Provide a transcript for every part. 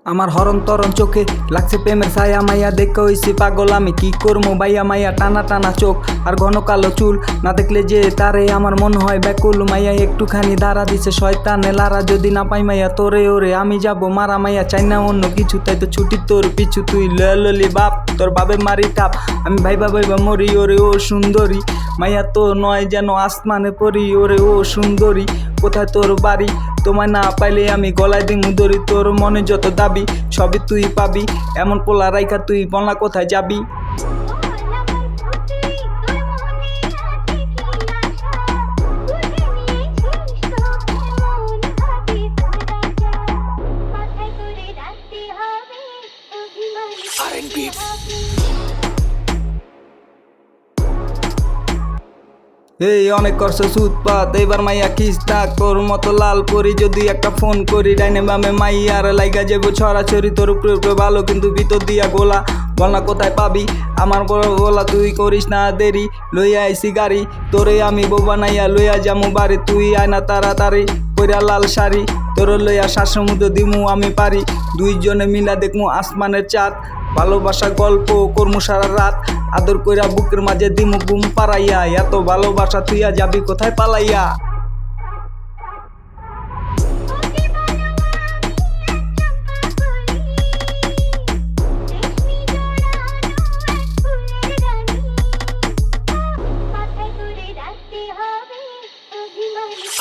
আমার হরণ তরণ চোখে লাগছে প্রেমের ছায়া মাইয়া দেখে হইছি পাগল আমি কি করবো ভাইয়া মাইয়া টানা টানা চোখ আর ঘন কালো চুল না দেখলে যে তারে আমার মন হয় ব্যাকুল মাইয়া একটুখানি দাঁড়া দিছে শয়তানে লারা যদি না পাই মাইয়া তোরে ওরে আমি যাব মারা মাইয়া চাই না অন্য কিছু তাই তো ছুটি তোর পিছু তুই ললি বাপ তোর বাবে মারি টাপ আমি ভাইবা ভাইবা মরি ওরে ও সুন্দরী মাইয়া তো নয় যেন আসমানে পড়ি ওরে ও সুন্দরী কোথায় তোর বাড়ি তোমায় না পাইলে আমি গলায় দিমু দড়ি তোর মনে যত দাবি সবই তুই পাবি এমন পোলা রাইখা তুই বলা কোথায় যাবি। এই অনেক করছে সুৎপাত এবার মাইয়া খিস্তা তোর মতো লাল পরি যদি একটা ফোন করি ডাইনে বামে মাইয়ার লাইগা যাবো ছড়াছড়ি তোর উপরে ভালো কিন্তু ভিতর দিয়া গোলা বলনা কোথায় পাবি আমার বড় গোলা তুই করিস না দেরি লইয়া আইসি গাড়ি তোরে আমি বোবা নাইয়া লইয়া যামু বাড়ি তুই আয়না তাড়াতাড়ি পইরা লাল শাড়ি তোর লইয়া শ্বাসমুদ্র দিমু আমি পারি দুইজনে মিলা দেখমু আসমানের চাঁদ ভালোবাসা গল্প কর্ম সারা রাত আদর কইরা বুকের মাঝে দিমু ঘুম পাড়াইয়া এত ভালোবাসা তুইয়া যাবি কোথায় পালাইয়া।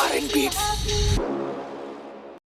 R&B